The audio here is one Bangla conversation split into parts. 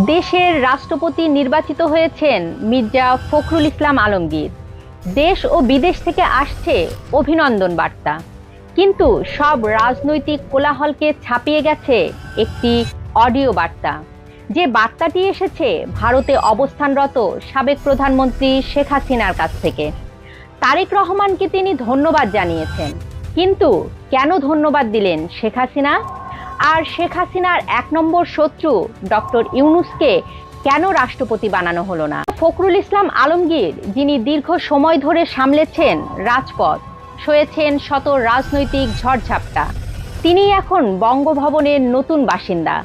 দেশের রাষ্ট্রপতি নির্বাচিত হয়েছেন মির্জা ফখরুল ইসলাম আলমগীর। দেশ ও বিদেশ থেকে আসছে অভিনন্দন বার্তা, কিন্তু সব রাজনৈতিক কোলাহলকে ছাপিয়ে গেছে একটি অডিও বার্তা। যে বার্তাটি এসেছে ভারতে অবস্থানরত সাবেক প্রধানমন্ত্রী শেখ হাসিনার কাছ থেকে। তারেক রহমানকে তিনি ধন্যবাদ জানিয়েছেন, কিন্তু কেন ধন্যবাদ দিলেন শেখ হাসিনা? আর শেখ হাসিনার এক নম্বর শত্রু ডক্টর ইউনূসকে কেন রাষ্ট্রপতি বানানো হলো না? ফখরুল ইসলাম আলমগীর, যিনি দীর্ঘ সময় ধরে সামলেছেন রাজপথ, সয়েছেন শত রাজনৈতিক ঝড়ঝাপটা, তিনি এখন বঙ্গভবনের নতুন বাসিন্দা।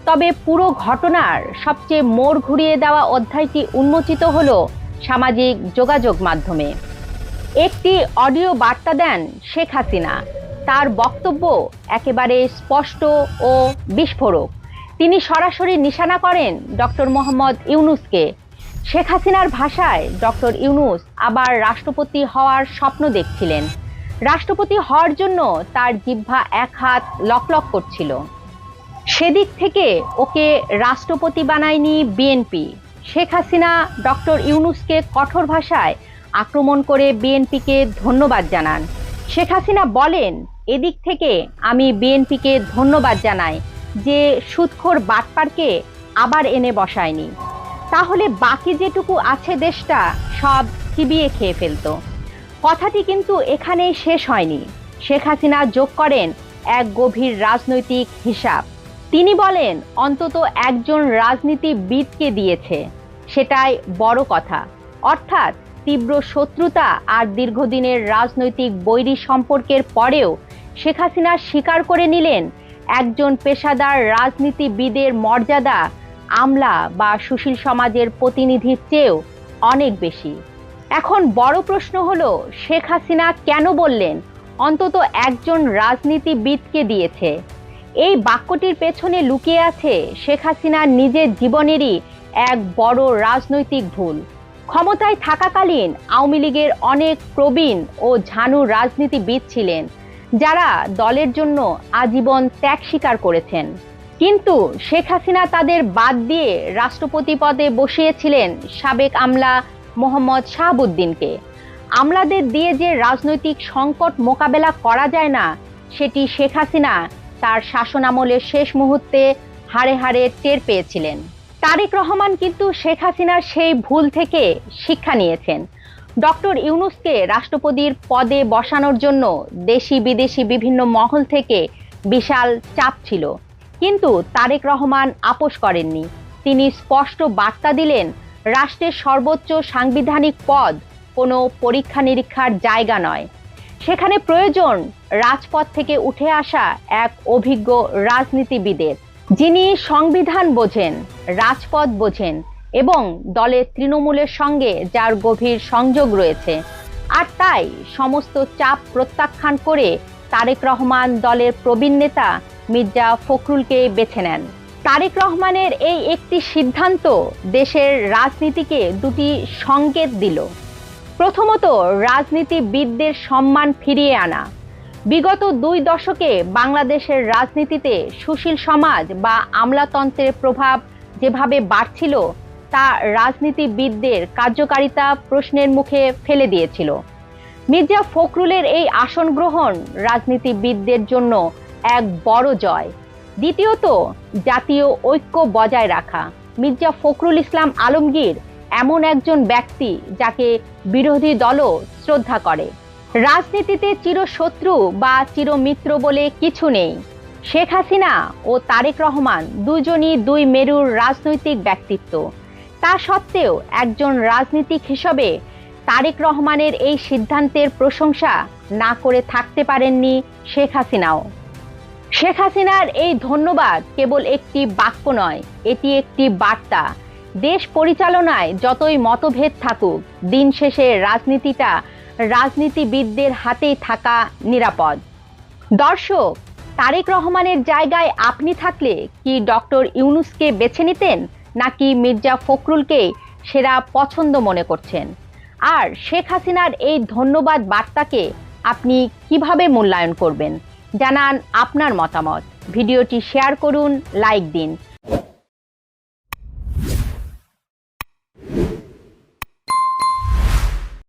তবে পুরো ঘটনার সবচেয়ে মোড় ঘুরিয়ে দেওয়া অধ্যায়টি উন্মোচিত হলো সামাজিক যোগাযোগ মাধ্যমে। একটি অডিও বার্তা দেন শেখ হাসিনা। তার বক্তব্য একেবারে স্পষ্ট ও বিস্ফোরক। তিনি সরাসরি নিশানা করেন ডক্টর মোহাম্মদ ইউনূসকে। শেখ হাসিনার ভাষায়, ডক্টর ইউনূস আবার রাষ্ট্রপতি হওয়ার স্বপ্ন দেখছিলেন। রাষ্ট্রপতি হওয়ার জন্য তার জিহ্বা এক হাত লকলক করছিল। সেদিক থেকে ওকে রাষ্ট্রপতি বানায়নি বিএনপি। শেখ হাসিনা ডক্টর ইউনূসকে কঠোর ভাষায় আক্রমণ করে বিএনপিকে ধন্যবাদ জানান। শেখ হাসিনা বলেন, এদিক থেকে আমি বিএনপিকে ধন্যবাদ জানাই যে সুদখোর বাটপারকে আবার এনে বসায়নি, তাহলে বাকি যেটুকু আছে দেশটা সব চিবিয়ে খেয়ে ফেলতো। কথাটি কিন্তু এখানেই শেষ হয়নি। শেখ হাসিনা যোগ করেন এক গভীর রাজনৈতিক হিসাব। তিনি বলেন, অন্তত একজন রাজনীতিবিদকে দিয়েছে, সেটাই বড় কথা। অর্থাৎ তীব্র শত্রুতা আর দীর্ঘদিনের রাজনৈতিক বৈরী সম্পর্কের পরেও শেখ হাসিনা স্বীকার করে নিলেন একজন পেশাদার রাজনীতিবিদের মর্যাদা আমলা বা সুশীল সমাজের প্রতিনিধির চেয়েও অনেক বেশি। এখন বড় প্রশ্ন হলো, শেখ হাসিনা কেন বললেন অন্তত একজন রাজনীতিবিদকে দিয়েছে? এই বাক্যটির পেছনে লুকিয়ে আছে শেখ হাসিনার নিজের জীবনেরই এক বড় রাজনৈতিক ভুল। ক্ষমতায় থাকাকালীন আওয়ামী লীগের অনেক প্রবীণ ও ঝানু রাজনীতিবিদ ছিলেন, যারা দলের জন্য আজীবন ত্যাগ স্বীকার করেছেন। কিন্তু শেখ হাসিনা তাদের বাদ দিয়ে রাষ্ট্রপতি পদে বসিয়েছিলেন সাবেক আমলা মোহাম্মদ শাহাবুদ্দিনকে। আমলাদের দিয়ে যে রাজনৈতিক সংকট মোকাবেলা করা যায় না, সেটি শেখ হাসিনা তার শাসনামলের শেষ মুহূর্তে হাড়ে হাড়ে টের পেয়েছিলেন। তারেক রহমান কিন্তু শেখ হাসিনার সেই ভুল থেকে শিক্ষা নিয়েছেন। ডক্টর ইউনূসকে রাষ্ট্রপতির পদে বসানোর জন্য দেশি বিদেশি বিভিন্ন মহল থেকে বিশাল চাপ ছিল, কিন্তু তারেক রহমান আপোস করেননি। তিনি স্পষ্ট বার্তা দিলেন, রাষ্ট্রের সর্বোচ্চ সাংবিধানিক পদ কোনো পরীক্ষা নিরীক্ষার জায়গা নয়। সেখানে প্রয়োজন রাজপথ থেকে উঠে আসা এক অভিজ্ঞ রাজনীতিবিদের, যিনি সংবিধান বোঝেন, রাজপথ বোঝেন এবং দলের তৃণমূলের সঙ্গে যার গভীর সংযোগ রয়েছে। আর তাই সমস্ত চাপ প্রত্যাখ্যান করে তারেক রহমান দলের প্রবীণ নেতা মির্জা ফখরুলকে বেছে নেন। তারেক রহমানের এই একটি সিদ্ধান্ত দেশের রাজনীতিকে দুটি সংকেত দিল। প্রথমত, রাজনীতিবিদদের সম্মান ফিরিয়ে আনা। বিগত 2 দশকে বাংলাদেশের রাজনীতিতে সুশীল সমাজ বা আমলাতন্ত্রের প্রভাব যেভাবে বাড়ছিল, তা রাজনীতিবিদদের কার্যকারিতা প্রশ্নের মুখে ফেলে দিয়েছিল। মির্জা ফখরুলের এই আসন গ্রহণ রাজনীতিবিদদের জন্য এক বড় জয়। দ্বিতীয়ত, জাতীয় ঐক্য বজায় রাখা। মির্জা ফখরুল ইসলাম আলমগীর এমন একজন ব্যক্তি যাকে বিরোধী দলও শ্রদ্ধা করে। রাজনীতিতে চিরশত্রু বা চিরমিত্র বলে কিছু নেই। শেখ হাসিনা ও তারেক রহমান দুজনই 2 মেরুর রাজনৈতিক ব্যক্তিত্ব। তা সত্ত্বেও একজন রাজনীতিক হিসেবে তারেক রহমানের এই সিদ্ধান্তের প্রশংসা না করে থাকতে পারেননি শেখ হাসিনাও। শেখ হাসিনার এই ধন্যবাদ কেবল একটি বাক্য নয়, এটি একটি বার্তা। দেশ পরিচালনায় যতই মতভেদ থাকুক, দিন শেষে রাজনীতিটা রাজনীতিবিদদের হাতেই থাকা নিরাপদ। দর্শক, তারেক রহমানের জায়গায় আপনি থাকলে কি ডক্টর ইউনূসকে বেছে নিতেন, নাকি মির্জা ফখরুলকে সেরা পছন্দ মনে করছেন? আর শেখ হাসিনার এই ধন্যবাদ বার্তাকে আপনি কিভাবে মূল্যায়ন করবেন? জানান আপনার মতামত। ভিডিওটি শেয়ার করুন, লাইক দিন।